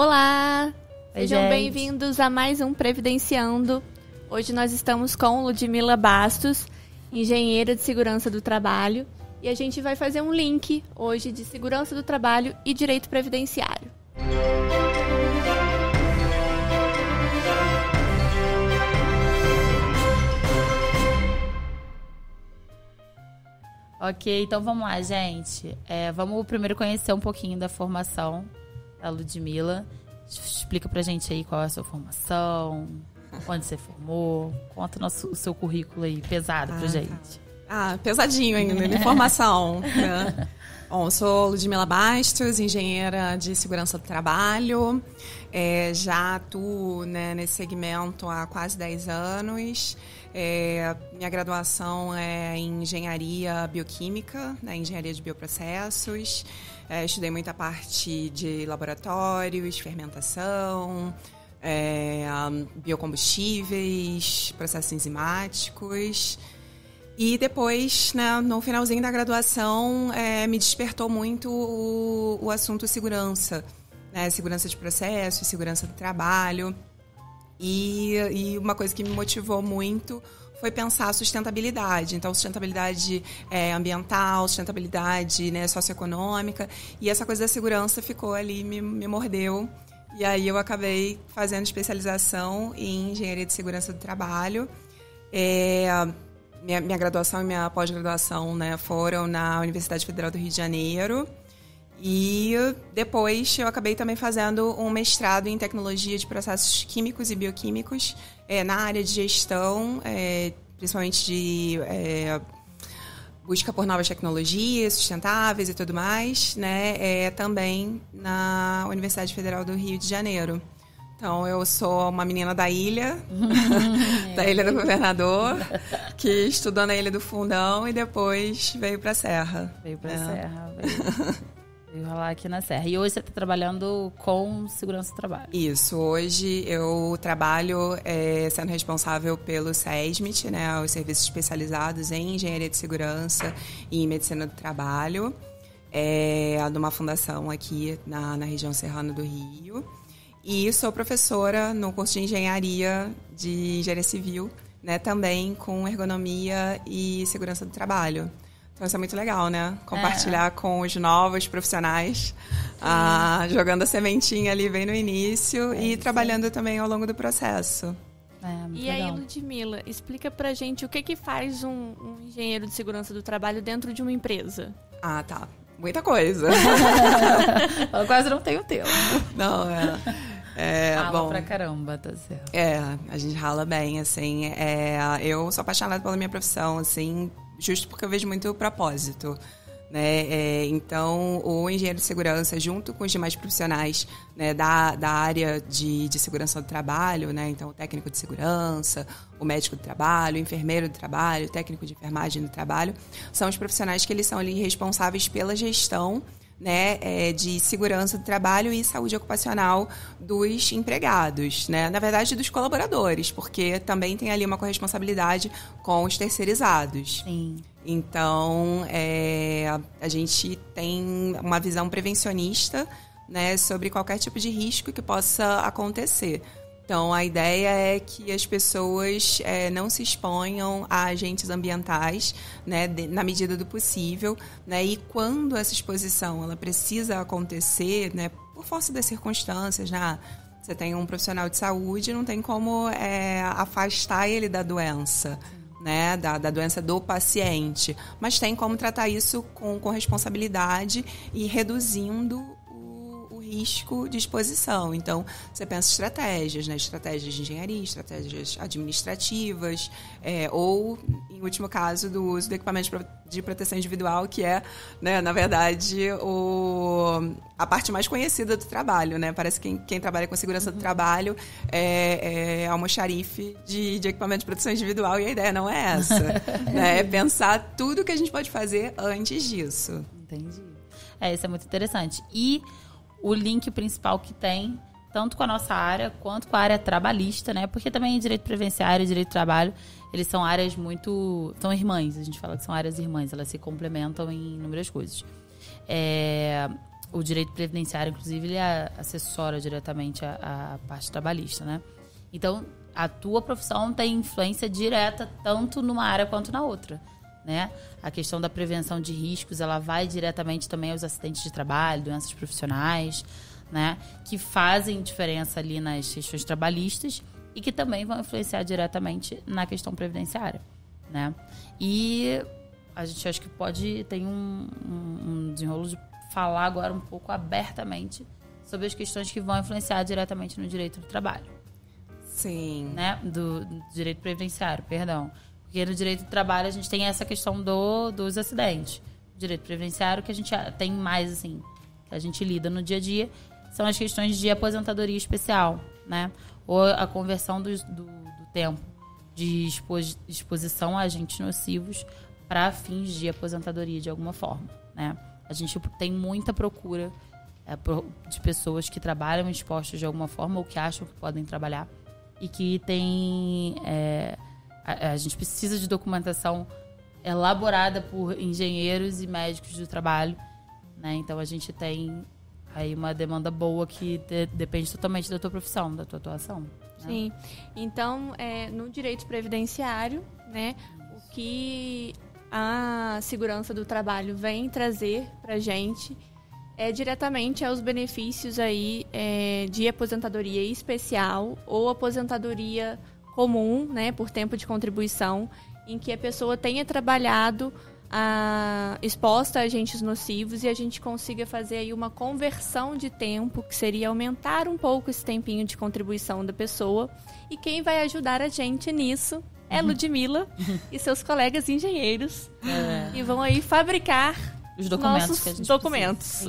Olá! Oi, Sejam gente. bem-vindos a mais um Previdenciando. Hoje nós estamos com Ludmila Bastos, engenheira de segurança do trabalho, e a gente vai fazer um link hoje de segurança do trabalho e direito previdenciário. Ok, então vamos lá, gente. Vamos primeiro conhecer um pouquinho da formação da Ludmila. Explica pra gente aí qual é a sua formação, onde você formou. Conta o seu currículo aí, pesado pra gente. Pesadinho ainda, de formação. Né? Bom, eu sou Ludmila Bastos, engenheira de segurança do trabalho. Já atuo, né, nesse segmento há quase 10 anos. Minha graduação é em engenharia bioquímica, né, engenharia de bioprocessos. Estudei muita parte de laboratórios, fermentação, biocombustíveis, processos enzimáticos. E depois, né, no finalzinho da graduação, me despertou muito o assunto segurança, né, segurança de processos, segurança do trabalho. E uma coisa que me motivou muito foi pensar a sustentabilidade. Então, sustentabilidade ambiental, sustentabilidade, né, socioeconômica. E essa coisa da segurança ficou ali, me mordeu. E aí eu acabei fazendo especialização em engenharia de segurança do trabalho. Minha graduação e minha pós-graduação, né, foram na Universidade Federal do Rio de Janeiro. E depois eu acabei também fazendo um mestrado em tecnologia de processos químicos e bioquímicos na área de gestão, principalmente de busca por novas tecnologias sustentáveis e tudo mais, né, também na Universidade Federal do Rio de Janeiro. Então, eu sou uma menina da ilha, da Ilha do Governador, que estudou na Ilha do Fundão e depois veio para a Serra. Veio rolar aqui na Serra. E hoje você está trabalhando com segurança do trabalho. Isso. Hoje eu trabalho sendo responsável pelo SESMIT, né, os serviços especializados em engenharia de segurança e em medicina do trabalho, numa fundação aqui na região serrana do Rio. E sou professora no curso de engenharia civil, né, também com ergonomia e segurança do trabalho. Então isso é muito legal, né? Compartilhar com os novos profissionais, jogando a sementinha ali bem no início e trabalhando também ao longo do processo. E legal. Aí, Ludmila, explica pra gente o que faz um engenheiro de segurança do trabalho dentro de uma empresa. Tá. Muita coisa. Eu quase não tenho tempo. Não, Rala bom, pra caramba, tá certo. A gente rala bem, assim. Eu sou apaixonada pela minha profissão, assim, justo porque eu vejo muito propósito, né? Então, o engenheiro de segurança, junto com os demais profissionais, né, da área de segurança do trabalho, né? Então, o técnico de segurança, o médico do trabalho, o enfermeiro do trabalho, o técnico de enfermagem do trabalho, são os profissionais que eles são ali responsáveis pela gestão, né, de segurança do trabalho e saúde ocupacional dos empregados, né? Na verdade, dos colaboradores, porque também tem ali uma corresponsabilidade com os terceirizados. Sim. Então, a gente tem uma visão prevencionista, né, sobre qualquer tipo de risco que possa acontecer. Então, a ideia é que as pessoas não se exponham a agentes ambientais, né, na medida do possível, né, e quando essa exposição ela precisa acontecer, né, por força das circunstâncias, né, você tem um profissional de saúde, não tem como afastar ele da doença, né, da doença do paciente, mas tem como tratar isso com responsabilidade e reduzindo risco de exposição. Então, você pensa estratégias, né? Estratégias de engenharia, estratégias administrativas, ou, em último caso, do uso do equipamento de proteção individual, que é, né, na verdade, a parte mais conhecida do trabalho, né? Parece que quem trabalha com segurança do trabalho é almoxarife de equipamento de proteção individual, e a ideia não é essa. Né? É pensar tudo que a gente pode fazer antes disso. Entendi. Isso é muito interessante. E o link principal que tem, tanto com a nossa área, quanto com a área trabalhista, né? Porque também direito previdenciário e direito do trabalho, eles são áreas muito... São irmãs, a gente fala que são áreas irmãs, elas se complementam em inúmeras coisas. o direito previdenciário, inclusive, ele assessora diretamente a parte trabalhista, né? Então, a tua profissão tem influência direta tanto numa área quanto na outra, né? A questão da prevenção de riscos, ela vai diretamente também aos acidentes de trabalho, doenças profissionais, né? Que fazem diferença ali nas questões trabalhistas e que também vão influenciar diretamente na questão previdenciária, né? E a gente acho que tem um desenrolo de falar agora um pouco abertamente sobre as questões que vão influenciar diretamente no direito do trabalho. Sim. Né? Do direito previdenciário, perdão. Porque no direito do trabalho a gente tem essa questão dos acidentes. O direito previdenciário que a gente tem mais, assim, que a gente lida no dia a dia, são as questões de aposentadoria especial, né? Ou a conversão do tempo de exposição a agentes nocivos para fins de aposentadoria de alguma forma, né? A gente tem muita procura de pessoas que trabalham expostas de alguma forma ou que acham que podem trabalhar e que tem... a gente precisa de documentação elaborada por engenheiros e médicos do trabalho, né? Então a gente tem aí uma demanda boa que depende totalmente da tua profissão, da tua atuação. Né? Sim. Então, no direito previdenciário, né, o que a segurança do trabalho vem trazer pra gente diretamente aos benefícios aí de aposentadoria especial ou aposentadoria comum, né, por tempo de contribuição, em que a pessoa tenha trabalhado exposta a agentes nocivos e a gente consiga fazer aí uma conversão de tempo, que seria aumentar um pouco esse tempinho de contribuição da pessoa. E quem vai ajudar a gente nisso é Ludmila e seus colegas engenheiros, e vão aí fabricar os documentos nossos que a gente documentos.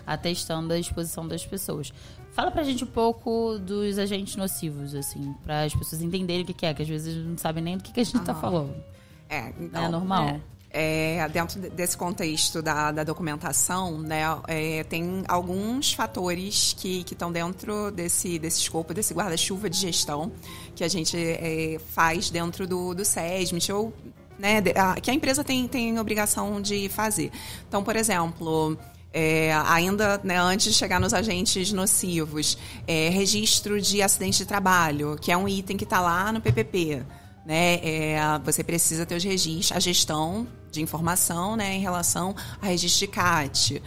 Atestando a exposição das pessoas. Fala pra gente um pouco dos agentes nocivos, assim, para as pessoas entenderem o que às vezes não sabem nem do que a gente tá falando. Então, é normal. Dentro desse contexto da documentação, né, tem alguns fatores que estão dentro desse escopo, desse guarda-chuva de gestão que a gente faz dentro do SESMIT, ou, né, que a empresa tem obrigação de fazer. Então, por exemplo, ainda, né, antes de chegar nos agentes nocivos, registro de acidente de trabalho, que é um item que está lá no PPP. Né, você precisa ter os registros, a gestão de informação, né, em relação a registro de CAT,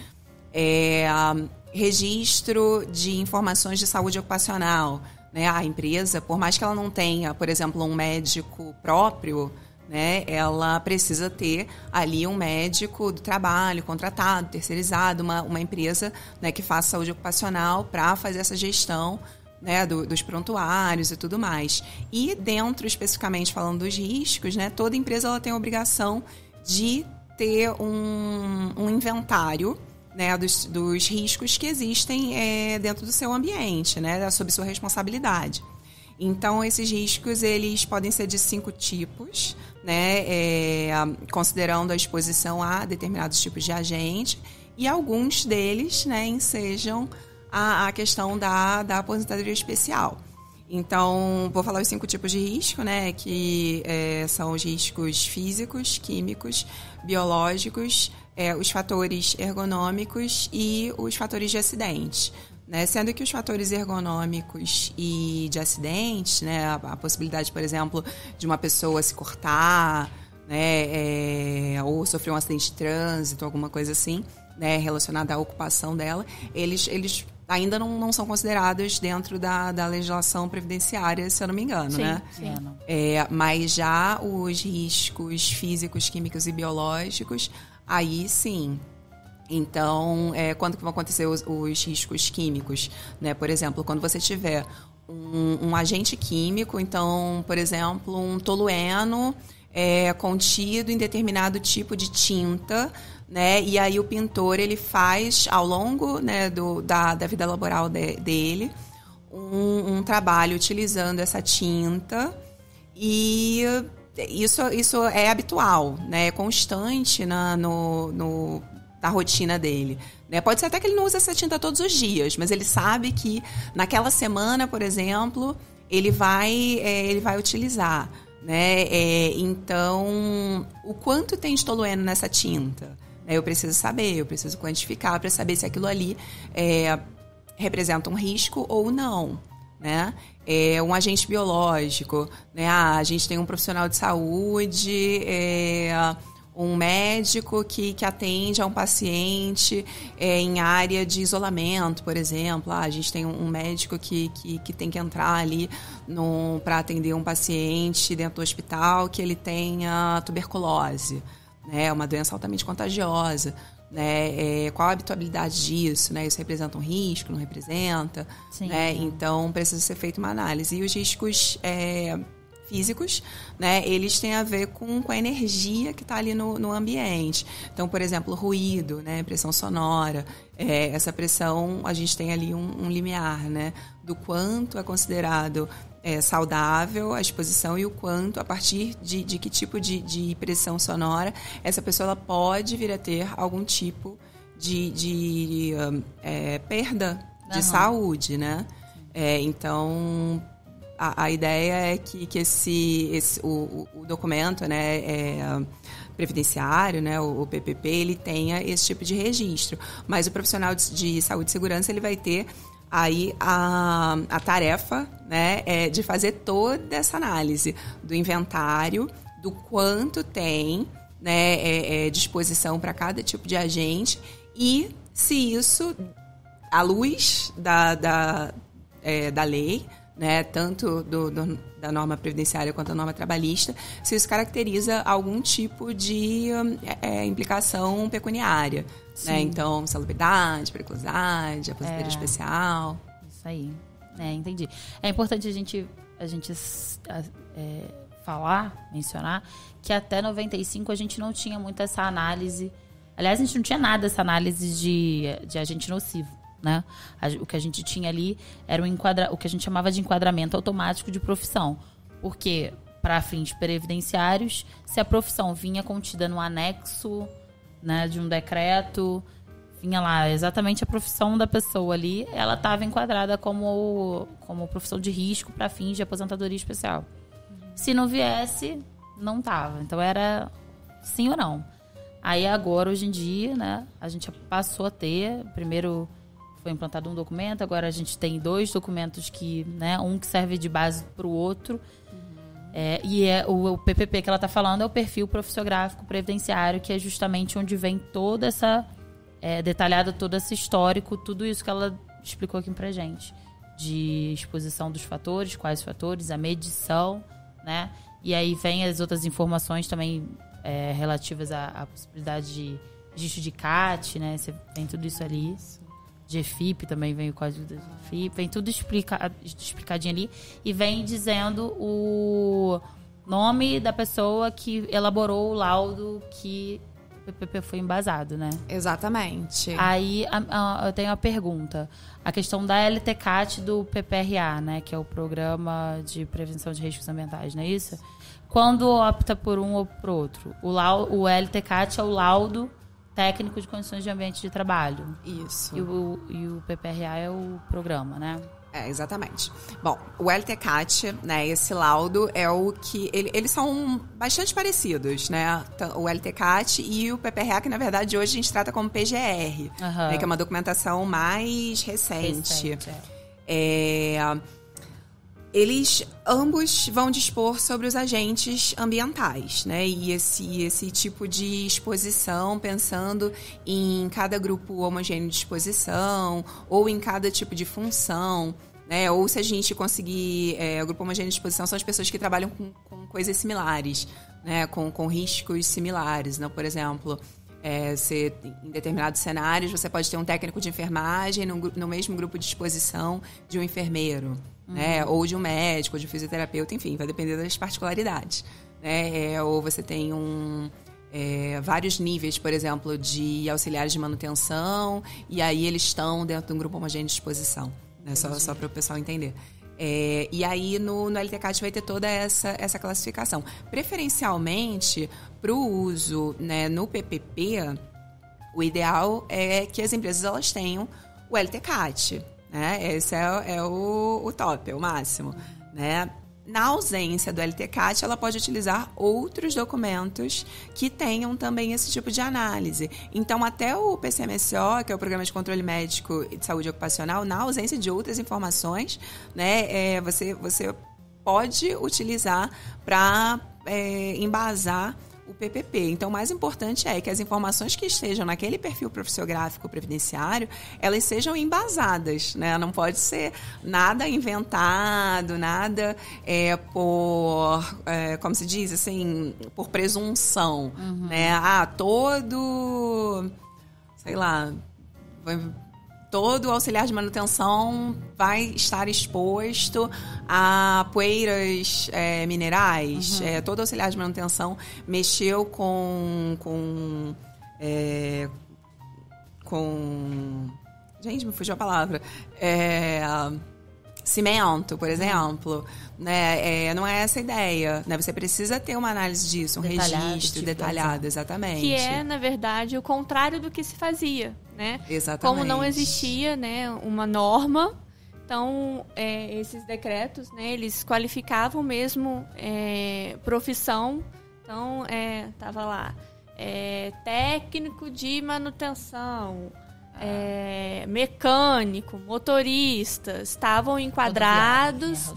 registro de informações de saúde ocupacional, né, a empresa, por mais que ela não tenha, por exemplo, um médico próprio, né, ela precisa ter ali um médico do trabalho contratado, terceirizado, uma empresa, né, que faça saúde ocupacional para fazer essa gestão, né, dos prontuários e tudo mais. E dentro, especificamente falando dos riscos, né, toda empresa ela tem a obrigação de ter um inventário, né, dos riscos que existem dentro do seu ambiente, né, sob sua responsabilidade. Então, esses riscos eles podem ser de 5 tipos, né, considerando a exposição a determinados tipos de agente, e alguns deles, né, ensejam a questão da aposentadoria especial. Então, vou falar os 5 tipos de risco, né, que são os riscos físicos, químicos, biológicos, os fatores ergonômicos e os fatores de acidente. Né, sendo que os fatores ergonômicos e de acidentes, né, a possibilidade, por exemplo, de uma pessoa se cortar, né, ou sofrer um acidente de trânsito, alguma coisa assim, né, relacionada à ocupação dela, eles ainda não são considerados dentro da legislação previdenciária, se eu não me engano, sim, né? Sim. Mas já os riscos físicos, químicos e biológicos, aí sim. Então, quando que vão acontecer os riscos químicos? Né? Por exemplo, quando você tiver um agente químico, então, por exemplo, um tolueno contido em determinado tipo de tinta, né? E aí o pintor ele faz, ao longo, né, da vida laboral dele, um trabalho utilizando essa tinta, e isso é habitual, né? É constante na rotina dele. Né? Pode ser até que ele não use essa tinta todos os dias, mas ele sabe que naquela semana, por exemplo, ele vai utilizar. Né? Então, o quanto tem de tolueno nessa tinta? né? Eu preciso saber, eu preciso quantificar para saber se aquilo ali representa um risco ou não, né? Um agente biológico, né? A gente tem um profissional de saúde, um médico que atende a um paciente em área de isolamento, por exemplo. A gente tem um médico que tem que entrar ali para atender um paciente dentro do hospital que ele tenha tuberculose, né? Uma doença altamente contagiosa. Né? Qual a habituabilidade disso? Né? Isso representa um risco, não representa? Sim, né? sim. Então, precisa ser feita uma análise. E os riscos físicos, né? Eles têm a ver com a energia que está ali no ambiente. Então, por exemplo, ruído, né? Pressão sonora. Essa pressão, a gente tem ali um limiar, né? Do quanto é considerado saudável a exposição e o quanto, a partir de que tipo de pressão sonora, essa pessoa ela pode vir a ter algum tipo de perda de saúde, né? Então, a ideia é que o documento, né, previdenciário, né, o PPP, ele tenha esse tipo de registro. Mas o profissional de saúde e segurança, ele vai ter aí a tarefa, né, de fazer toda essa análise do inventário, do quanto tem, né, disposição para cada tipo de agente e se isso, à luz da lei, né, tanto da norma previdenciária quanto da norma trabalhista, se isso caracteriza algum tipo de implicação pecuniária. Né? Então, salubridade, periculosidade, aposentadoria especial. Isso aí. Entendi. É importante a gente mencionar que até 95 a gente não tinha muito essa análise. Aliás, a gente não tinha nada essa análise de agente nocivo. Né? O que a gente tinha ali era o que a gente chamava de enquadramento automático de profissão. Porque, para fins previdenciários, se a profissão vinha contida no anexo, né, de um decreto, vinha lá exatamente a profissão da pessoa ali, ela estava enquadrada como profissão de risco para fins de aposentadoria especial. Se não viesse, não estava. Então era sim ou não. Aí agora, hoje em dia, né, a gente passou a ter, primeiro foi implantado um documento, agora a gente tem 2 documentos que, né, um que serve de base para o outro. O PPP que ela está falando é o perfil profissiográfico previdenciário, que é justamente onde vem toda essa detalhada, todo esse histórico, tudo isso que ela explicou aqui pra gente, de exposição dos fatores, quais fatores, a medição, né? E aí vem as outras informações também relativas à possibilidade de registro de CAT, né? Tem tudo isso ali. De EFIP também vem o código da EFIP, vem tudo explicadinho ali e vem dizendo o nome da pessoa que elaborou o laudo que o PPP foi embasado, né? Exatamente. Aí eu tenho uma pergunta. A questão da LTCAT do PPRA, né? Que é o Programa de Prevenção de Riscos Ambientais, não é isso? Quando opta por um ou por outro? O LTCAT é o laudo técnico de condições de ambiente de trabalho. Isso. E o PPRA é o programa, né? Exatamente. Bom, o LTCAT, né, esse laudo é o que... Eles são bastante parecidos, né? O LTCAT e o PPRA, que na verdade hoje a gente trata como PGR, né, que é uma documentação mais recente. Eles ambos vão dispor sobre os agentes ambientais, né? E esse tipo de exposição, pensando em cada grupo homogêneo de exposição ou em cada tipo de função, né? Ou se a gente conseguir... o grupo homogêneo de exposição são as pessoas que trabalham com coisas similares, né? Com riscos similares, né? Por exemplo... em determinados cenários, você pode ter um técnico de enfermagem no mesmo grupo de exposição de um enfermeiro, né? Ou de um médico, ou de um fisioterapeuta, enfim, vai depender das particularidades. Né? Ou você tem vários níveis, por exemplo, de auxiliares de manutenção, e aí eles estão dentro de um grupo homogêneo de exposição, né? Só para o pessoal entender. E aí no LTCAT vai ter toda essa classificação. Preferencialmente, para o uso, né, no PPP, o ideal é que as empresas elas tenham o LTCAT. Né? Esse é o top, é o máximo. Né? na ausência do LTCAT, ela pode utilizar outros documentos que tenham também esse tipo de análise. Então, até o PCMSO, que é o Programa de Controle Médico de Saúde Ocupacional, na ausência de outras informações, né, você pode utilizar para embasar o PPP. Então, o mais importante é que as informações que estejam naquele perfil profissiográfico previdenciário, elas sejam embasadas, né? Não pode ser nada inventado, nada como se diz, assim, por presunção, né? Todo auxiliar de manutenção vai estar exposto a poeiras minerais. Todo auxiliar de manutenção mexeu com gente, me fugiu a palavra. Cimento, por exemplo, né? Não é essa a ideia, né? Você precisa ter uma análise disso, um registro detalhado, exatamente. Que é, na verdade, o contrário do que se fazia, né? Exatamente. Como não existia, né, uma norma, então esses decretos, né, eles qualificavam mesmo profissão. Então, tava lá, técnico de manutenção, mecânico, motoristas, estavam enquadrados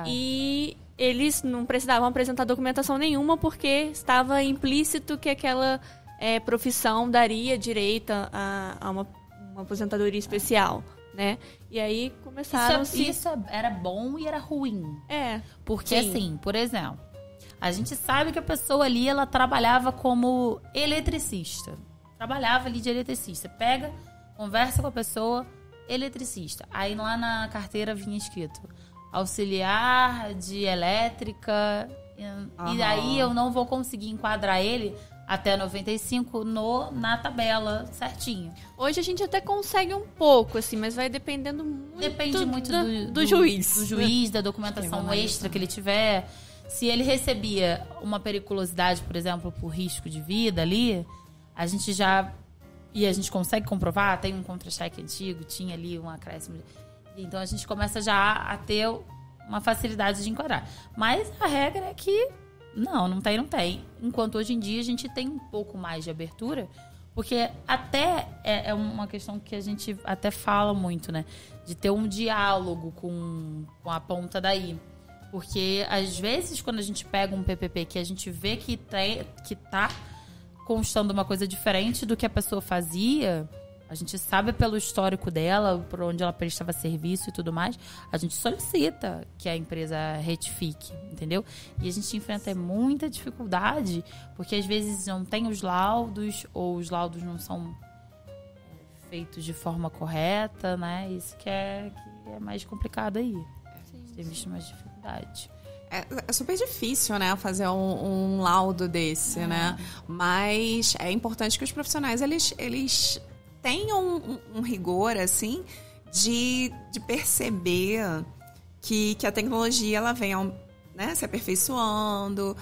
e eles não precisavam apresentar documentação nenhuma porque estava implícito que aquela profissão daria direito a uma aposentadoria especial, né? E aí começaram... Isso era bom e era ruim. Porque sim. assim, por exemplo, a gente sabe que a pessoa ali, ela trabalhava como eletricista. Trabalhava ali de eletricista. Conversa com a pessoa, eletricista. Aí lá na carteira vinha escrito auxiliar de elétrica. E aí eu não vou conseguir enquadrar ele até 95 na tabela certinho. Hoje a gente até consegue um pouco, assim, mas vai dependendo muito... Depende muito do juiz. Do juiz, da documentação extra que ele tiver. Se ele recebia uma periculosidade, por exemplo, por risco de vida ali, a gente já... E a gente consegue comprovar, tem um contra-cheque antigo, tinha ali um acréscimo. Então a gente começa já a ter uma facilidade de enquadrar. Mas a regra é que não tem. Enquanto hoje em dia a gente tem um pouco mais de abertura, porque até é uma questão que a gente até fala muito, né? De ter um diálogo com a ponta daí. Porque às vezes quando a gente pega um PPP que a gente vê que tá constando uma coisa diferente do que a pessoa fazia, a gente sabe pelo histórico dela, por onde ela prestava serviço e tudo mais, a gente solicita que a empresa retifique, entendeu? E a gente enfrenta muita dificuldade, porque às vezes não tem os laudos, ou os laudos não são feitos de forma correta, né? Isso que é mais complicado aí. A gente tem visto mais dificuldade. É super difícil, né, fazer um laudo desse, né? Mas é importante que os profissionais, eles tenham um rigor, assim, de perceber que a tecnologia, ela vem, né, se aperfeiçoando.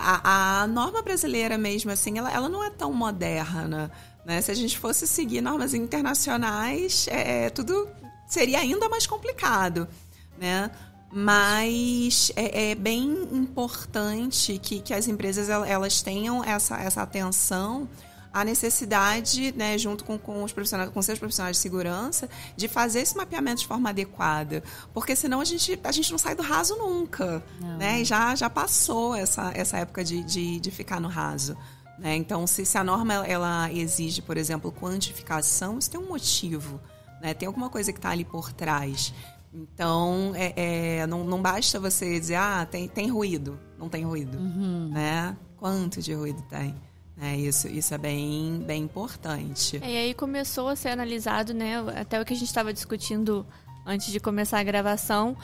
A norma brasileira mesmo, assim, ela não é tão moderna, né? Se a gente fosse seguir normas internacionais, tudo seria ainda mais complicado, né? Mas é bem importante que as empresas elas tenham essa atenção à necessidade, né, junto com os profissionais, com seus profissionais de segurança, de fazer esse mapeamento de forma adequada. Porque senão a gente não sai do raso nunca. Né? E já passou essa época de ficar no raso. Né? Então, se a norma ela exige, por exemplo, quantificação, isso tem um motivo. Né? Tem alguma coisa que está ali por trás. Então, não basta você dizer, tem ruído. Não tem ruído. Né? Quanto de ruído tem? Isso é bem importante. E aí começou a ser analisado, né, até o que a gente estava discutindo antes de começar a gravação,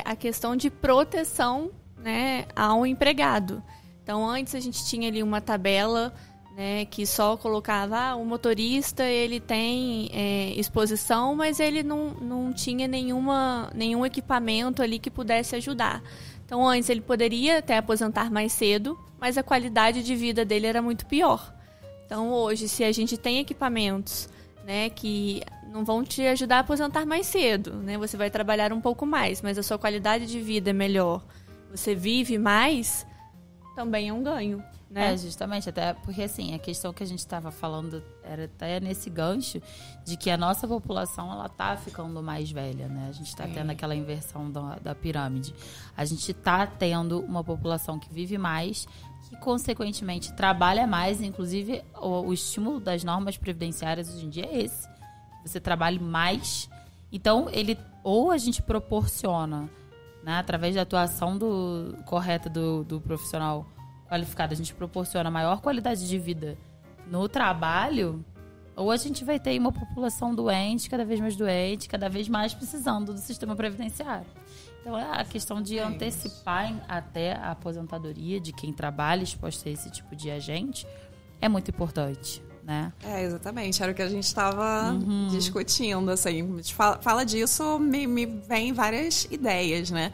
a questão de proteção, né, ao empregado. Então, antes a gente tinha ali uma tabela, né, que só colocava o motorista, ele tem exposição, mas ele não tinha nenhum equipamento ali que pudesse ajudar. Então, antes ele poderia até aposentar mais cedo, mas a qualidade de vida dele era muito pior. Então, hoje, se a gente tem equipamentos, né, que não vão te ajudar a aposentar mais cedo, né? Você vai trabalhar um pouco mais, mas a sua qualidade de vida é melhor. Você vive mais, também é um ganho, né? Justamente, até porque assim, a questão que a gente estava falando era até nesse gancho de que a nossa população, ela tá ficando mais velha, né? A gente tá tendo aquela inversão da pirâmide. A gente tá tendo uma população que vive mais, que consequentemente trabalha mais, inclusive o estímulo das normas previdenciárias hoje em dia é esse. Você trabalhe mais. Então, ou a gente proporciona, né, através da atuação correta do profissional qualificado, a gente proporciona maior qualidade de vida no trabalho, ou a gente vai ter uma população doente, cada vez mais precisando do sistema previdenciário. Então, a questão de antecipar até a aposentadoria de quem trabalha exposto a esse tipo de agente é muito importante, né? Exatamente. Era o que a gente estava discutindo, assim. A gente fala disso, me vem várias ideias, né?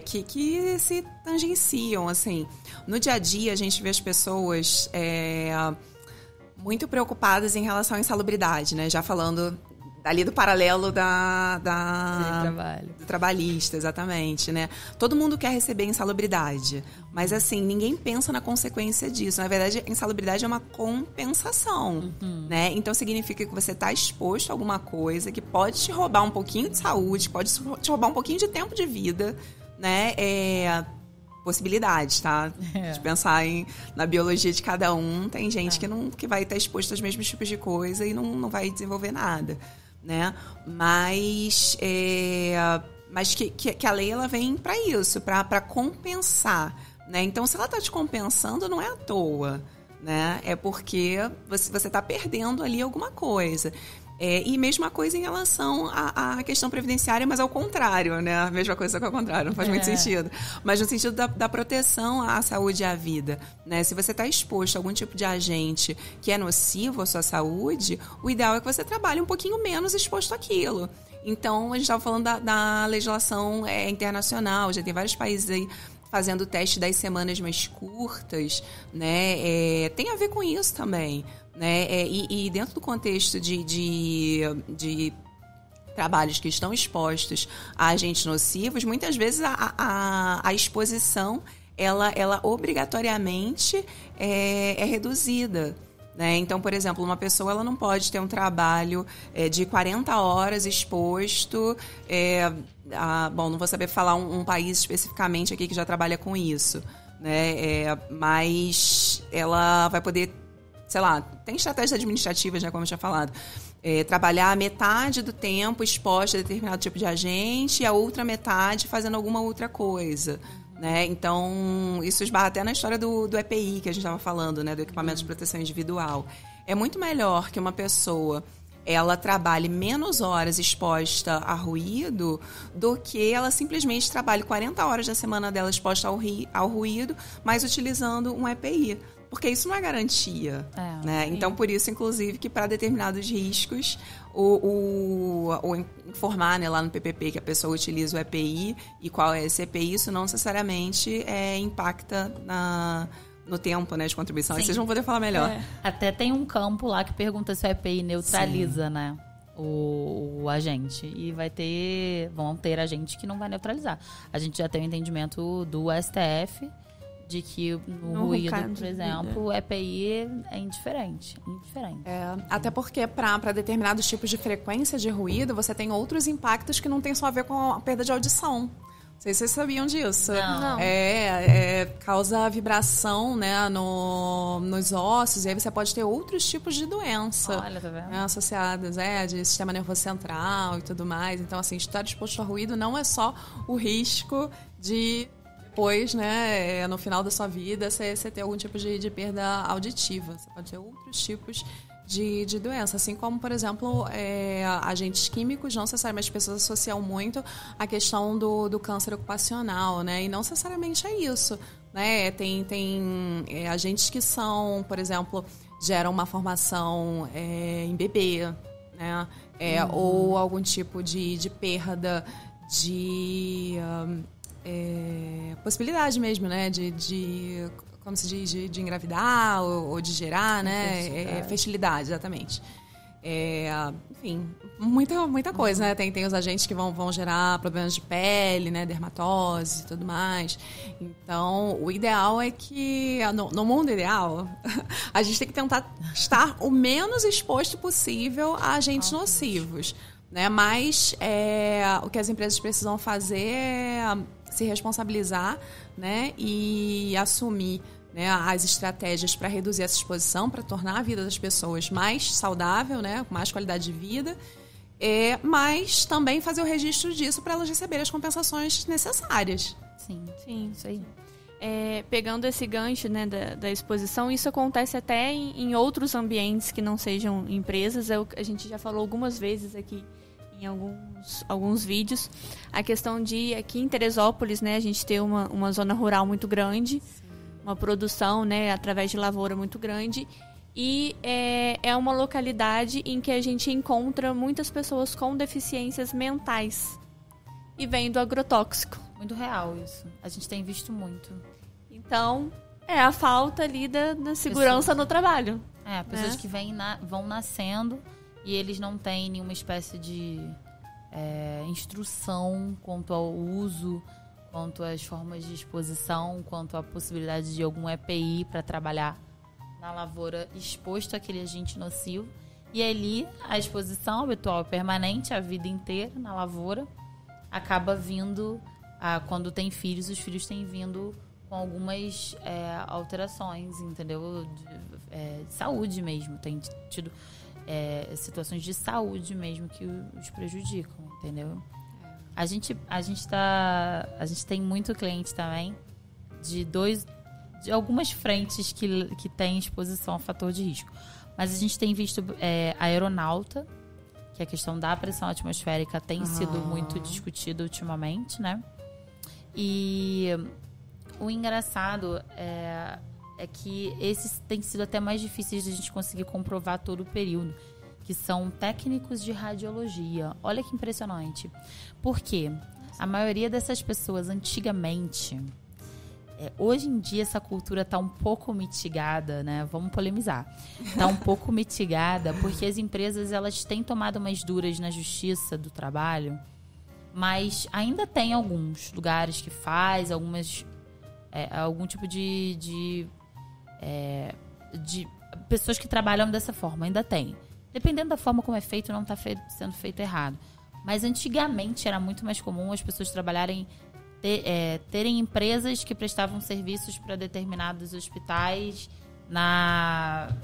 Que se tangenciam, assim. No dia a dia, a gente vê as pessoas muito preocupadas em relação à insalubridade, né? Já falando ali do paralelo do trabalhista, exatamente, né? Todo mundo quer receber insalubridade, mas assim, ninguém pensa na consequência disso. Na verdade, a insalubridade é uma compensação, né? Então significa que você está exposto a alguma coisa que pode te roubar um pouquinho de saúde, pode te roubar um pouquinho de tempo de vida, né? Possibilidades, tá? De pensar na biologia de cada um. Tem gente que vai estar exposto aos mesmos tipos de coisa e não vai desenvolver nada, né? Mas que a lei, ela vem para isso, para compensar, né? Então, se ela está te compensando, não é à toa, né? É porque você está perdendo ali alguma coisa. E mesma coisa em relação à questão previdenciária, mas ao contrário, né? A mesma coisa que ao contrário, não faz muito sentido. Mas no sentido da proteção à saúde e à vida, né? Se você está exposto a algum tipo de agente que é nocivo à sua saúde, o ideal é que você trabalhe um pouquinho menos exposto àquilo. Então, a gente estava falando da legislação internacional, já tem vários países aí fazendo o teste das semanas mais curtas, né? Tem a ver com isso também, né? E dentro do contexto de trabalhos que estão expostos a agentes nocivos, muitas vezes a exposição ela obrigatoriamente é reduzida, né? Então, por exemplo, uma pessoa ela não pode ter um trabalho de 40 horas exposto. Bom, não vou saber falar um país especificamente aqui que já trabalha com isso, né? Mas ela vai poder, sei lá, tem estratégias administrativas, né, como eu tinha falado, trabalhar metade do tempo exposta a determinado tipo de agente e a outra metade fazendo alguma outra coisa, né? Então, isso esbarra até na história do EPI que a gente estava falando, né, do equipamento de proteção individual. É muito melhor que uma pessoa ela trabalhe menos horas exposta a ruído do que ela simplesmente trabalhe 40 horas da semana dela exposta ao ruído, mas utilizando um EPI. Porque isso não é garantia, né? Então, por isso, inclusive, que para determinados riscos, o informar, né, lá no PPP que a pessoa utiliza o EPI e qual é esse EPI, isso não necessariamente impacta no tempo, né, de contribuição. Aí vocês vão poder falar melhor. Até tem um campo lá que pergunta se o EPI neutraliza, né, o agente. E vão ter agente que não vai neutralizar. A gente já tem o entendimento do STF de que no ruído, por exemplo, o EPI é indiferente. Até porque para determinados tipos de frequência de ruído, você tem outros impactos que não tem só a ver com a perda de audição. Não sei se vocês sabiam disso. Não. Causa vibração, né, nos ossos, e aí você pode ter outros tipos de doença. Olha, tá vendo? Associadas, de sistema nervoso central e tudo mais. Então, assim, estar exposto a ruído não é só o risco de depois, né, no final da sua vida, você ter algum tipo de perda auditiva. Você pode ter outros tipos de doença, assim como, por exemplo, agentes químicos, não necessariamente as pessoas associam muito a questão do câncer ocupacional, né, e não necessariamente é isso, né, tem agentes que são, por exemplo, geram uma formação em bebê, né, ou algum tipo de perda de possibilidade mesmo, né, como se diz, de engravidar ou de gerar, né, fertilidade, exatamente. Enfim, muita coisa, né? Tem os agentes que vão gerar problemas de pele, né? Dermatose e tudo mais. Então, o ideal é que, no mundo ideal, a gente tem que tentar estar o menos exposto possível a agentes nocivos, né? Mas o que as empresas precisam fazer é se responsabilizar, né? E assumir, né, as estratégias para reduzir essa exposição, para tornar a vida das pessoas mais saudável, né, com mais qualidade de vida, mas também fazer o registro disso para elas receberem as compensações necessárias. Sim, isso aí. Pegando esse gancho, né, da exposição, isso acontece até em outros ambientes que não sejam empresas. A gente já falou algumas vezes aqui em alguns vídeos. A questão de, aqui em Teresópolis, né, a gente ter uma zona rural muito grande, uma produção, né, através de lavoura muito grande, e é uma localidade em que a gente encontra muitas pessoas com deficiências mentais e vem do agrotóxico. Muito real isso. A gente tem visto muito. Então, a falta ali da segurança no trabalho. Pessoas que vão nascendo e eles não têm nenhuma espécie de instrução quanto ao uso, quanto às formas de exposição, quanto à possibilidade de algum EPI para trabalhar na lavoura exposto àquele agente nocivo. E ali a exposição habitual permanente a vida inteira na lavoura acaba vindo, quando tem filhos, os filhos têm vindo com algumas alterações, entendeu? De saúde mesmo, tem tido situações de saúde mesmo que os prejudicam, entendeu? A gente tem muito cliente também de algumas frentes que tem exposição a fator de risco. Mas a gente tem visto aeronauta, que a questão da pressão atmosférica tem sido muito discutida ultimamente, né? E o engraçado é que esses têm sido até mais difíceis de a gente conseguir comprovar todo o período, que são técnicos de radiologia. Olha que impressionante. Por quê? A maioria dessas pessoas, antigamente, hoje em dia essa cultura está um pouco mitigada, né? Vamos polemizar. Está um pouco mitigada porque as empresas elas têm tomado umas duras na justiça do trabalho, mas ainda tem alguns lugares que faz algum tipo de pessoas que trabalham dessa forma, ainda tem. Dependendo da forma como é feito, não está sendo feito errado. Mas antigamente era muito mais comum as pessoas trabalharem, terem empresas que prestavam serviços para determinados hospitais na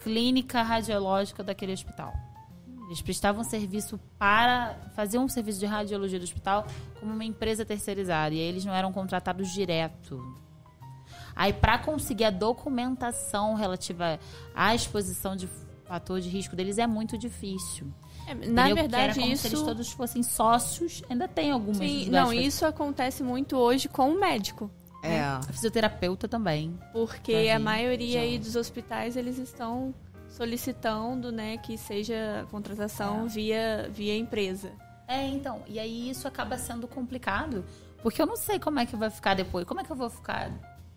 clínica radiológica daquele hospital. Eles prestavam serviço fazer um serviço de radiologia do hospital como uma empresa terceirizada. E aí eles não eram contratados direto. Aí, para conseguir a documentação relativa à exposição de fator de risco deles, é muito difícil. Na verdade, era como se eles todos fossem sócios. Ainda tem algumas. Sim, não, isso acontece muito hoje com o médico. A fisioterapeuta também. Porque a maioria aí dos hospitais, eles estão solicitando, né, que seja a contratação via empresa. Então. E aí isso acaba sendo complicado. Porque eu não sei como é que vai ficar depois. Como é que eu vou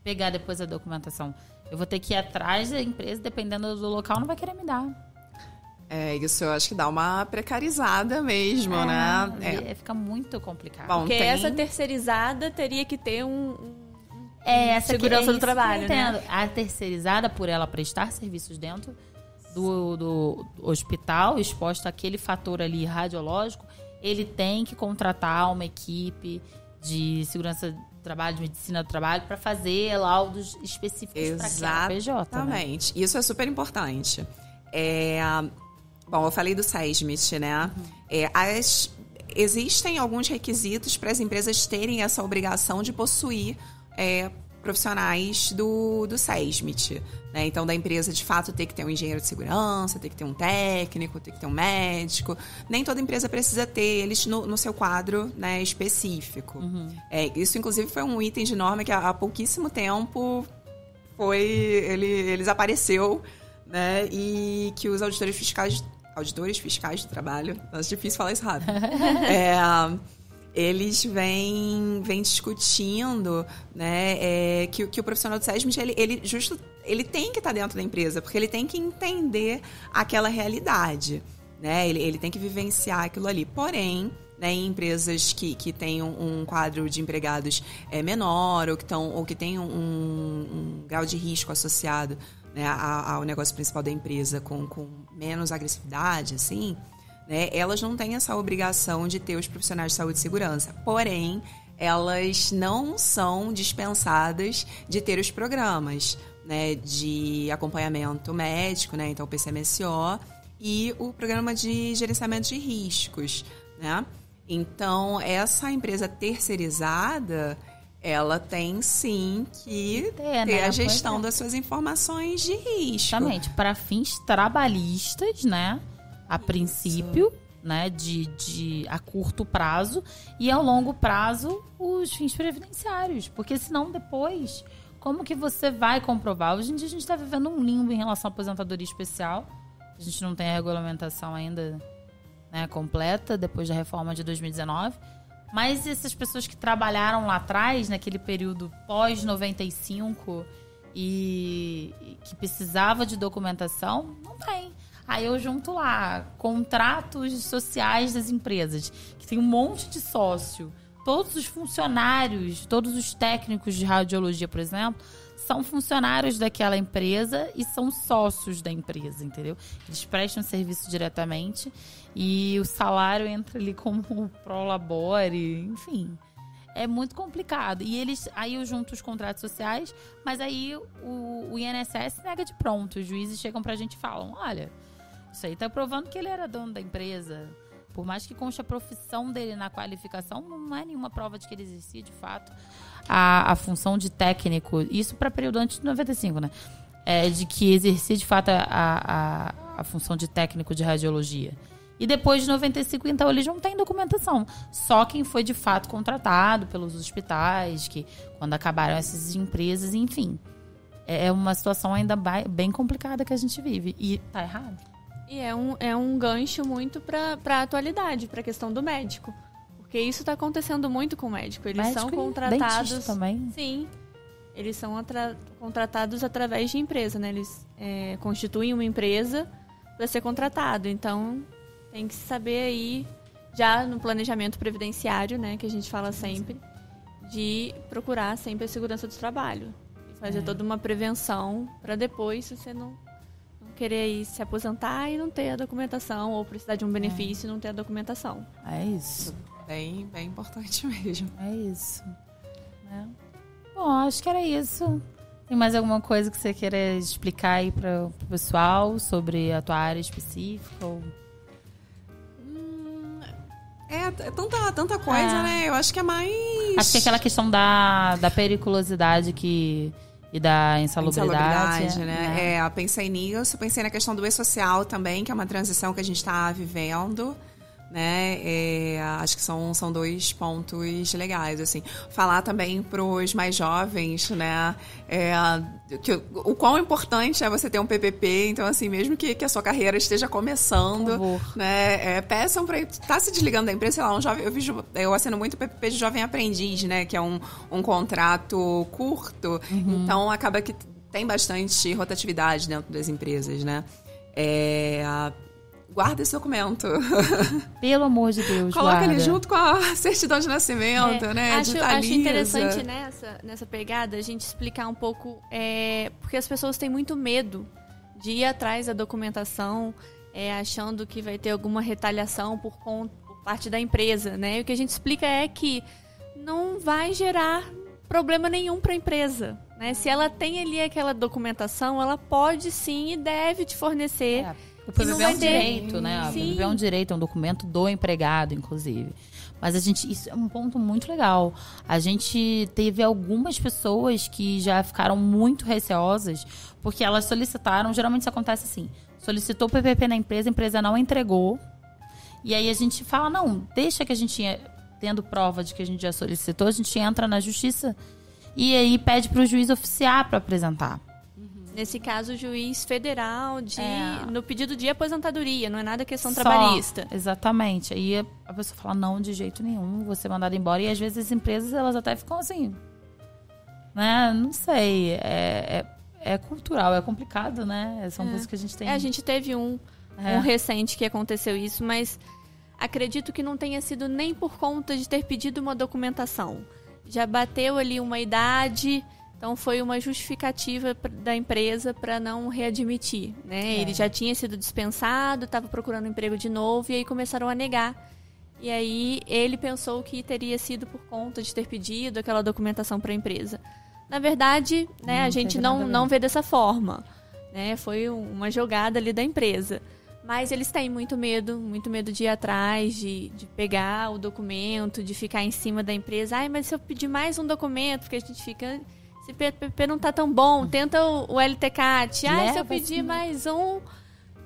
pegar depois a documentação? Eu vou ter que ir atrás da empresa, dependendo do local, não vai querer me dar. Isso eu acho que dá uma precarizada mesmo, né? Fica muito complicado. Bom, porque essa terceirizada teria que ter segurança do trabalho, né? A terceirizada, por ela prestar serviços dentro do hospital, exposto àquele fator ali radiológico, ele tem que contratar uma equipe de segurança do trabalho, de medicina do trabalho, para fazer laudos específicos para aquela PJ. Exatamente. Né? Isso é super importante. Bom, eu falei do SESMIT, né? Existem alguns requisitos para as empresas terem essa obrigação de possuir profissionais do SESMIT. Né? Então, da empresa, de fato, ter que ter um engenheiro de segurança, ter que ter um técnico, ter que ter um médico. Nem toda empresa precisa ter eles no seu quadro, né, específico. Isso, inclusive, foi um item de norma que há pouquíssimo tempo ele desapareceu, né? E que os auditores fiscais do trabalho... Nossa, difícil falar isso rápido. eles vêm discutindo, né, que o profissional do SESMIT, ele tem que estar dentro da empresa, porque ele tem que entender aquela realidade, né? Ele tem que vivenciar aquilo ali. Porém, né, em empresas que têm um quadro de empregados menor ou que tem um grau de risco associado, né, ao negócio principal da empresa com menos agressividade, assim, né, elas não têm essa obrigação de ter os profissionais de saúde e segurança. Porém, elas não são dispensadas de ter os programas, né, de acompanhamento médico, né, então o PCMSO, e o programa de gerenciamento de riscos, né? Então, essa empresa terceirizada, ela tem sim que ter a gestão das suas informações de risco. Exatamente, para fins trabalhistas, né? A princípio, né? A curto prazo e ao longo prazo os fins previdenciários. Porque senão depois, como que você vai comprovar? Hoje em dia a gente está vivendo um limbo em relação à aposentadoria especial. A gente não tem a regulamentação ainda, né, completa, depois da reforma de 2019. Mas essas pessoas que trabalharam lá atrás, naquele período pós-95 e que precisava de documentação, não tem. Aí eu junto lá contratos sociais das empresas, que tem um monte de sócio. Todos os funcionários, todos os técnicos de radiologia, por exemplo, são funcionários daquela empresa e são sócios da empresa, entendeu? Eles prestam serviço diretamente e o salário entra ali como prolabore, enfim. É muito complicado. E aí eu junto os contratos sociais, mas aí o INSS nega de pronto. Os juízes chegam pra gente e falam, olha, isso aí tá provando que ele era dono da empresa. Por mais que conste a profissão dele na qualificação, não é nenhuma prova de que ele exercia, de fato, a função de técnico. Isso para período antes de 95, né? De que exercia, de fato, a função de técnico de radiologia. E depois de 95, então, eles não têm documentação. Só quem foi, de fato, contratado pelos hospitais, que quando acabaram essas empresas, enfim. É uma situação ainda bem complicada que a gente vive. E tá errado. E é um gancho muito para a atualidade, para a questão do médico. Porque isso está acontecendo muito com o médico. Eles são contratados... Dentista também. Sim. Eles são contratados através de empresa, né? Eles constituem uma empresa para ser contratado. Então, tem que saber aí, já no planejamento previdenciário, né? Que a gente fala sempre, de procurar sempre a segurança do trabalho. E fazer toda uma prevenção para depois você não querer ir se aposentar e não ter a documentação, ou precisar de um benefício e não ter a documentação. É isso. Bem importante mesmo. É isso. Bom, acho que era isso. Tem mais alguma coisa que você queira explicar aí para o pessoal sobre a tua área específica? Ou... tanta coisa, né? Eu acho que é mais... Acho que é aquela questão da periculosidade e da insalubridade, né? Eu pensei nisso, pensei na questão do e-social também, que é uma transição que a gente está vivendo, né? Acho que são dois pontos legais, assim. Falar também para os mais jovens, né? O quão importante é você ter um PPP, então, assim, mesmo que a sua carreira esteja começando, né? Peçam para... Tá se desligando da empresa, sei lá, um jovem... Eu assino muito PPP de jovem aprendiz, né? Que é um contrato curto, então acaba que tem bastante rotatividade dentro das empresas, né? Guarda esse documento. Pelo amor de Deus, coloca ele junto com a certidão de nascimento, né? Acho interessante nessa pegada a gente explicar um pouco, porque as pessoas têm muito medo de ir atrás da documentação, achando que vai ter alguma retaliação por parte da empresa, né? E o que a gente explica é que não vai gerar problema nenhum para a empresa, né? Se ela tem ali aquela documentação, ela pode sim e deve te fornecer. O PPP é um direito, né? O PPP é um direito, é um documento do empregado, inclusive. Mas isso é um ponto muito legal. A gente teve algumas pessoas que já ficaram muito receosas, porque elas solicitaram, geralmente isso acontece assim, solicitou o PPP na empresa, a empresa não entregou, e aí a gente fala, não, deixa que a gente, tendo prova de que a gente já solicitou, a gente entra na justiça e aí pede para o juiz oficiar para apresentar. Nesse caso, o juiz federal no pedido de aposentadoria, não é nada questão Só, trabalhista. Exatamente. Aí a pessoa fala, não, de jeito nenhum, vou ser mandada embora. E às vezes as empresas, elas até ficam assim, né? Não sei, é cultural, é complicado, né? São coisas que a gente tem. A gente teve um recente que aconteceu isso, mas acredito que não tenha sido nem por conta de ter pedido uma documentação. Já bateu ali uma idade, então foi uma justificativa da empresa para não readmitir, né? Ele já tinha sido dispensado, estava procurando emprego de novo e aí começaram a negar. E aí ele pensou que teria sido por conta de ter pedido aquela documentação para a empresa. Na verdade, né, a gente não vê dessa forma, né? Foi uma jogada ali da empresa. Mas eles têm muito medo de ir atrás, de pegar o documento, de ficar em cima da empresa. Ai, mas se eu pedir mais um documento, porque a gente fica... Se o PPP não tá tão bom, tenta o LTCAT. Ai, se eu pedir mais um,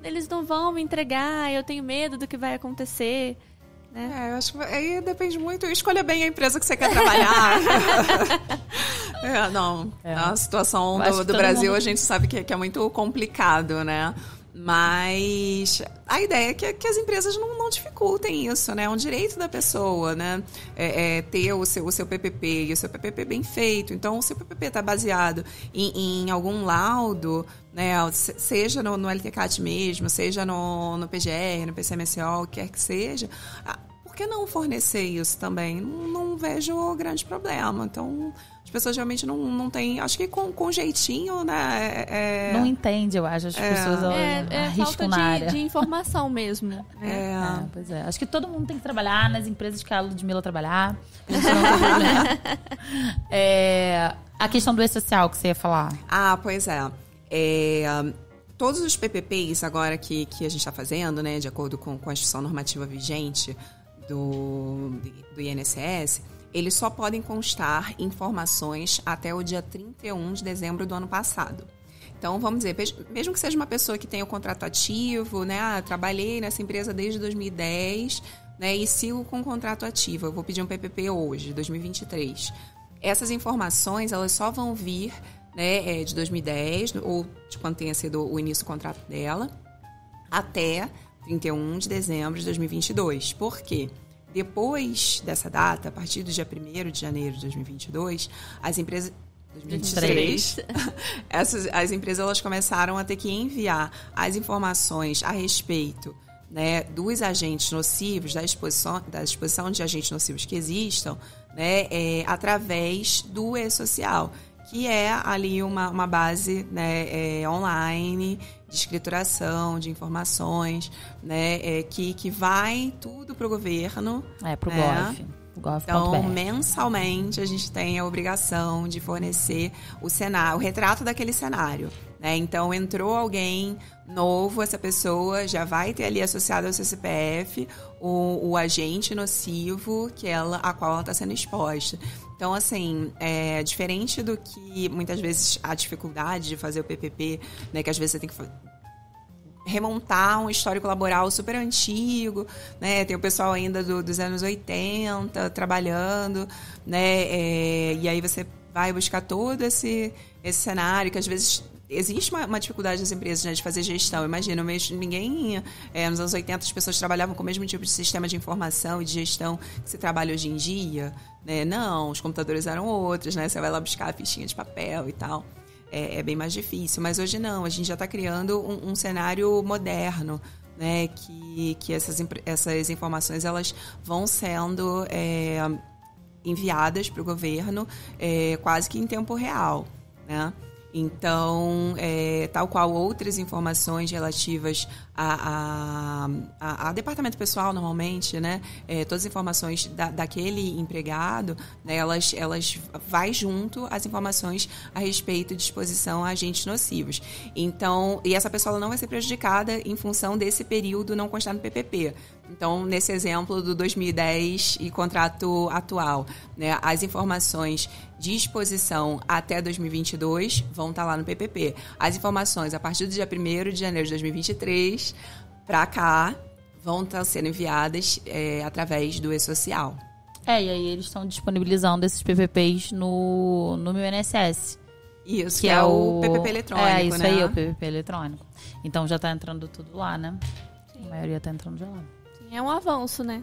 eles não vão me entregar, eu tenho medo do que vai acontecer. Né? Eu acho que aí depende muito. Escolha bem a empresa que você quer trabalhar. A situação do Brasil a gente sabe que é muito complicado, né? Mas a ideia é que as empresas não dificultem isso, né? É um direito da pessoa, né? Ter o seu PPP e o seu PPP bem feito. Então, se o PPP está baseado em algum laudo, né? Seja no LTCAT mesmo, seja no PGR, no PCMSO, o que quer que seja, por que não fornecer isso também? Não vejo grande problema. Então... As pessoas realmente não têm... Acho que com jeitinho, né? Não entende, eu acho. As pessoas arriscam na área. De informação mesmo. Né? Pois é. Acho que todo mundo tem que trabalhar nas empresas que a Ludmila trabalhar. Isso não tem problema. A questão do E-Social que você ia falar. Pois é. Todos os PPPs agora que a gente está fazendo, né? De acordo com a instituição normativa vigente do INSS... Eles só podem constar informações até o dia 31 de dezembro do ano passado. Então, vamos dizer, mesmo que seja uma pessoa que tenha o contrato ativo, né? Trabalhei nessa empresa desde 2010, né? E sigo com o contrato ativo. Eu vou pedir um PPP hoje, 2023. Essas informações, elas só vão vir, né, de 2010, ou de quando tenha sido o início do contrato dela, até 31 de dezembro de 2022. Por quê? Depois dessa data, a partir do dia 1º de janeiro de 2022, as empresas... 2023. As empresas elas começaram a ter que enviar as informações a respeito, né, dos agentes nocivos, da exposição de agentes nocivos que existam, né, através do E-Social, que é ali uma base, né, online de escrituração, de informações, né, que vai tudo para o governo. Para o né? Gov. Então, mensalmente, a gente tem a obrigação de fornecer o cenário, o retrato daquele cenário. Né? Então, entrou alguém novo, essa pessoa já vai ter ali associado ao seu CPF o agente nocivo a qual ela está sendo exposta. Então, assim, diferente do que muitas vezes a dificuldade de fazer o PPP, né, que às vezes você tem que remontar um histórico laboral super antigo, né? Tem o pessoal ainda dos anos 80 trabalhando, né? E aí você vai buscar todo esse cenário que às vezes existe uma dificuldade das empresas, né, de fazer gestão. Imagina, nos anos 80 as pessoas trabalhavam com o mesmo tipo de sistema de informação e de gestão que se trabalha hoje em dia, né? Não, os computadores eram outros, né? Você vai lá buscar a fichinha de papel e tal. É bem mais difícil, mas hoje não, a gente já está criando um cenário moderno, né, que essas informações elas vão sendo enviadas para o governo quase que em tempo real, né? Então, tal qual outras informações relativas a departamento pessoal, normalmente, né? Todas as informações daquele empregado, né? Elas vai junto às informações a respeito de exposição a agentes nocivos. Então, e essa pessoa não vai ser prejudicada em função desse período não constar no PPP. Então, nesse exemplo do 2010 e contrato atual, né, as informações de exposição até 2022 vão estar lá no PPP. As informações a partir do dia 1º de janeiro de 2023 para cá vão estar sendo enviadas através do E-Social. E aí eles estão disponibilizando esses PPPs no meu INSS. Isso, que é o PPP eletrônico, né? É, isso né? aí, é o PPP eletrônico. Então já tá entrando tudo lá, né? Sim. A maioria tá entrando já lá. É um avanço, né?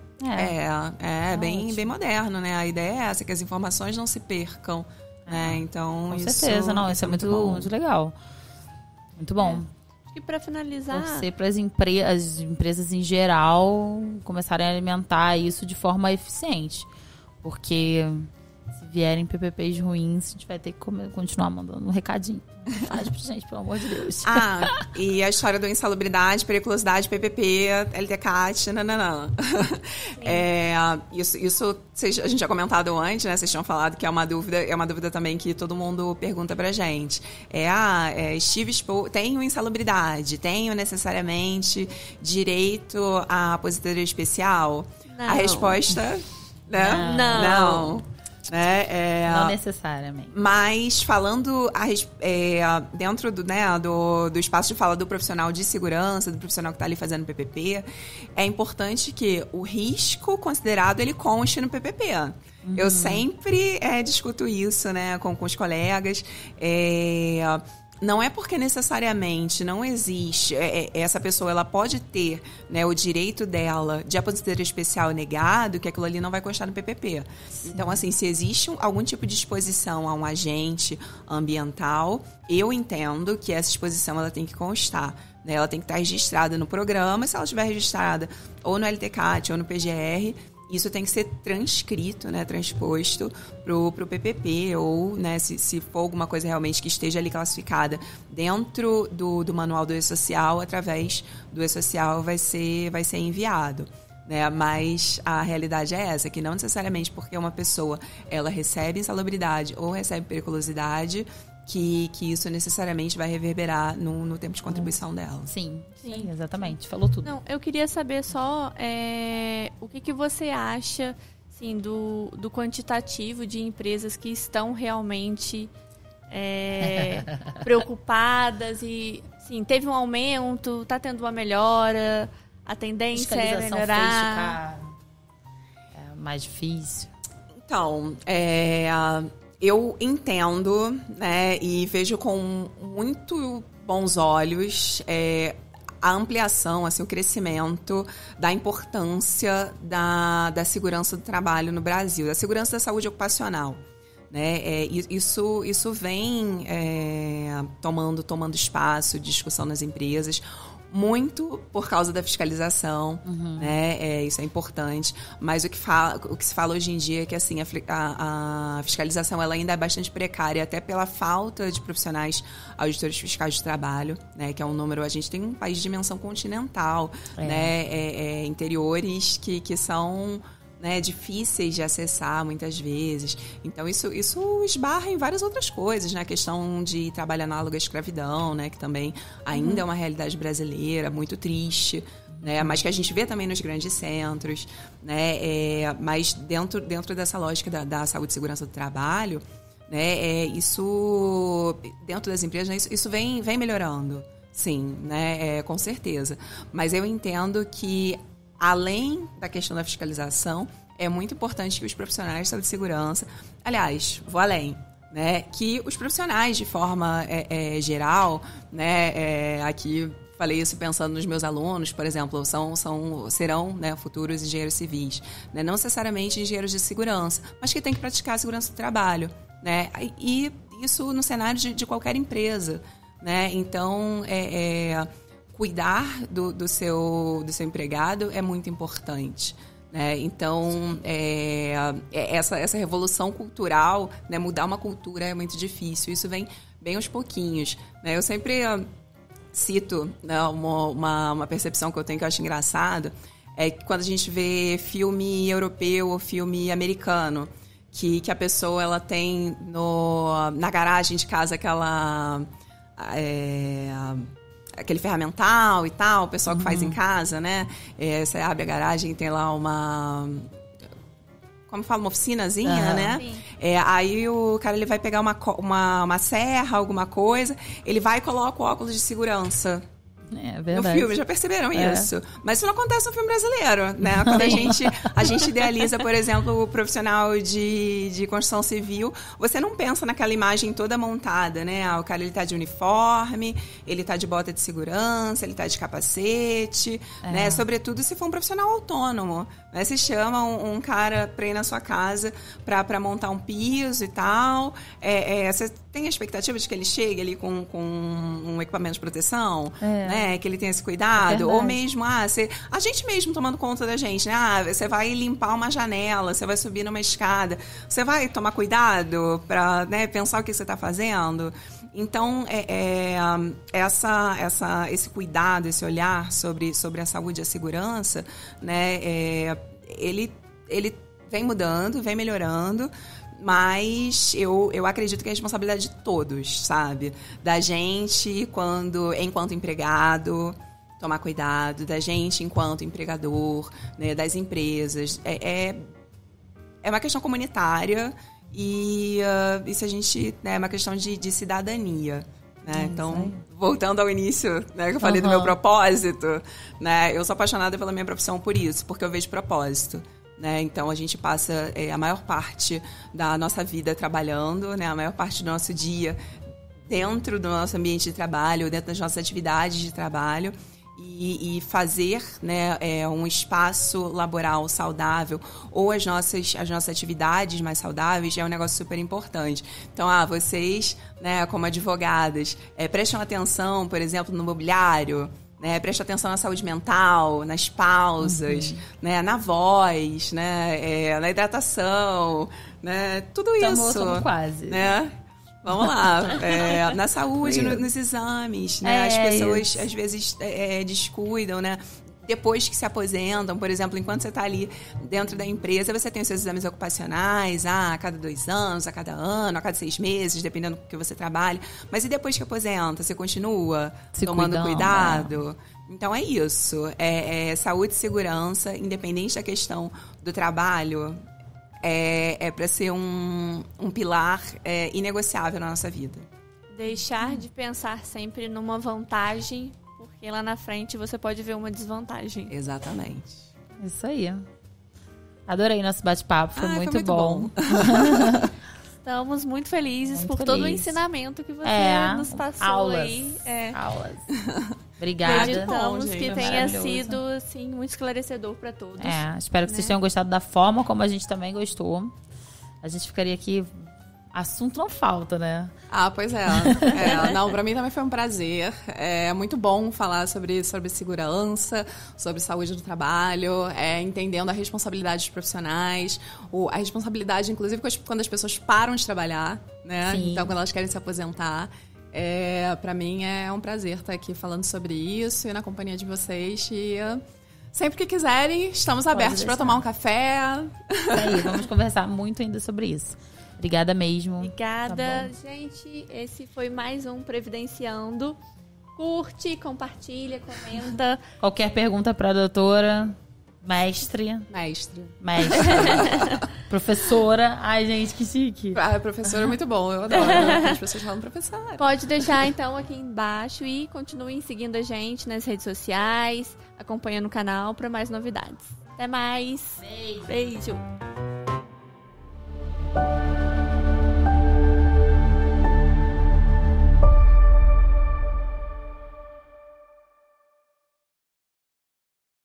É bem moderno, né? A ideia é essa, que as informações não se percam, né? Então, com certeza, não, isso é muito legal. Muito bom. Acho que para finalizar... Torcer para as empresas em geral começarem a alimentar isso de forma eficiente. Porque se vierem PPPs ruins, a gente vai ter que continuar mandando um recadinho. Faz pra gente, pelo amor de Deus. E a história do insalubridade, periculosidade, PPP, LTCAT, nananã. Isso a gente já comentado antes, né? Vocês tinham falado que é uma dúvida também que todo mundo pergunta pra gente. Tenho insalubridade, tenho necessariamente direito à aposentadoria especial? Não. A resposta, né? Não. Não necessariamente. Mas falando dentro do espaço de fala do profissional de segurança, do profissional que está ali fazendo PPP, é importante que o risco considerado ele conste no PPP. Eu sempre discuto isso, né, com os colegas. Não é porque necessariamente não existe, essa pessoa ela pode ter, né, o direito dela de aposentadoria especial negado, que aquilo ali não vai constar no PPP. Sim. Então, assim, se existe algum tipo de exposição a um agente ambiental, eu entendo que essa exposição ela tem que constar. Né? Ela tem que estar registrada no programa, se ela estiver registrada ou no LTCAT ou no PGR, isso tem que ser transcrito, né, transposto pro PPP ou, né, se for alguma coisa realmente que esteja ali classificada dentro do manual do E-Social, através do E-Social vai ser enviado. Né? Mas a realidade é essa, que não necessariamente porque uma pessoa ela recebe insalubridade ou recebe periculosidade, que isso necessariamente vai reverberar no tempo de contribuição dela. Sim, exatamente. Falou tudo. Não, eu queria saber só o que você acha assim, do quantitativo de empresas que estão realmente preocupadas e sim, teve um aumento, está tendo uma melhora, a tendência é melhorar. Fez ficar mais difícil. Então, eu entendo, né, e vejo com muito bons olhos a ampliação, assim, o crescimento da importância da segurança do trabalho no Brasil, da segurança da saúde ocupacional. Né? Isso vem tomando espaço, discussão nas empresas, muito por causa da fiscalização, né? Isso é importante, mas o que se fala hoje em dia é que assim, a fiscalização ela ainda é bastante precária, até pela falta de profissionais auditores fiscais de trabalho, né? Que é um número, a gente tem um país de dimensão continental, né? Interiores que são, né, difíceis de acessar muitas vezes. Então, isso esbarra em várias outras coisas, né? A questão de trabalho análogo à escravidão, né? Que também ainda é uma realidade brasileira muito triste, né? Mas que a gente vê também nos grandes centros, né? Mas dentro dessa lógica da saúde e segurança do trabalho, né? Isso, dentro das empresas, né? Isso vem melhorando, sim, né? Com certeza. Mas eu entendo que além da questão da fiscalização, é muito importante que os profissionais de saúde e segurança, aliás, vou além, né, que os profissionais de forma geral, né, aqui falei isso pensando nos meus alunos, por exemplo, serão, né, futuros engenheiros civis, né, não necessariamente engenheiros de segurança, mas que têm que praticar a segurança do trabalho, né, e isso no cenário de qualquer empresa, né, então cuidar do seu empregado é muito importante, né? Então, essa revolução cultural, né? Mudar uma cultura é muito difícil. Isso vem bem aos pouquinhos, né? Eu sempre cito, né, uma percepção que eu tenho que eu acho engraçado, é que quando a gente vê filme europeu ou filme americano, que a pessoa ela tem na garagem de casa aquele ferramental e tal, o pessoal que faz em casa, né? Você abre a garagem e tem lá como fala, uma oficinazinha, né? Aí o cara ele vai pegar uma serra, alguma coisa, ele vai e coloca o óculos de segurança. É no verdade. filme, já perceberam isso? Mas isso não acontece no filme brasileiro, né? Quando a gente idealiza, por exemplo, o profissional de construção civil, você não pensa naquela imagem toda montada, né? O cara, ele tá de uniforme, ele tá de bota de segurança, ele tá de capacete, né? Sobretudo se for um profissional autônomo, né? Você chama um cara pra ir na sua casa pra montar um piso e tal, você tem a expectativa de que ele chegue ali com um equipamento de proteção, né? Que ele tenha esse cuidado, ou mesmo, a gente mesmo tomando conta da gente, né? Você vai limpar uma janela, você vai subir numa escada, você vai tomar cuidado para, né, pensar o que você está fazendo. Então, esse cuidado, esse olhar sobre a saúde e a segurança, né? Ele vem mudando, vem melhorando. Mas eu acredito que é responsabilidade de todos, sabe? Da gente, enquanto empregado, tomar cuidado. Da gente, enquanto empregador, né? Das empresas. É uma questão comunitária e isso a gente... né, é uma questão de cidadania. Né? Então, voltando ao início, né, que eu falei do meu propósito, né? Eu sou apaixonada pela minha profissão por isso, porque eu vejo propósito. Né? Então, a gente passa a maior parte da nossa vida trabalhando, né? A maior parte do nosso dia dentro do nosso ambiente de trabalho, dentro das nossas atividades de trabalho. E fazer, né, um espaço laboral saudável ou as nossas atividades mais saudáveis é um negócio super importante. Então, vocês, né, como advogadas, prestam atenção, por exemplo, no mobiliário, né, presta atenção na saúde mental, nas pausas, né, na voz, né, na hidratação, né, tudo isso. Estamos quase. Né? Vamos lá. Na saúde, nos exames, né? As pessoas, às vezes, descuidam, né? Depois que se aposentam, por exemplo, enquanto você está ali dentro da empresa, você tem os seus exames ocupacionais, a cada 2 anos, a cada ano, a cada 6 meses, dependendo do que você trabalha. Mas e depois que aposenta? Você continua tomando cuidado? Então é isso. Saúde e segurança, independente da questão do trabalho, para ser um pilar inegociável na nossa vida. Deixar de pensar sempre numa vantagem, porque lá na frente você pode ver uma desvantagem. Exatamente. Isso aí. Adorei nosso bate-papo, foi muito bom. Estamos muito felizes por todo o ensinamento que você nos passou. Aulas. Aí. Aulas. Obrigada. Acreditamos que tenha sido assim, muito esclarecedor para todos. Espero que vocês tenham gostado da forma como a gente também gostou. A gente ficaria aqui... Assunto não falta, né? Pois é. Não, pra mim também foi um prazer. É muito bom falar sobre segurança, sobre saúde do trabalho, entendendo a responsabilidade dos profissionais, a responsabilidade, inclusive, quando as pessoas param de trabalhar, né? Sim. Então, quando elas querem se aposentar. Pra mim é um prazer estar aqui falando sobre isso e na companhia de vocês. E sempre que quiserem, estamos abertos para tomar um café. Isso aí, vamos conversar muito ainda sobre isso. Obrigada mesmo. Obrigada. Tá, gente, esse foi mais um Previdenciando. Curte, compartilha, comenta. Qualquer pergunta para a doutora, mestre. Professora. Ai, gente, que chique. Professora é muito bom, eu adoro. As pessoas falam professora. Pode deixar, então, aqui embaixo e continuem seguindo a gente nas redes sociais, acompanhando o canal para mais novidades. Até mais. Beijo. Beijo.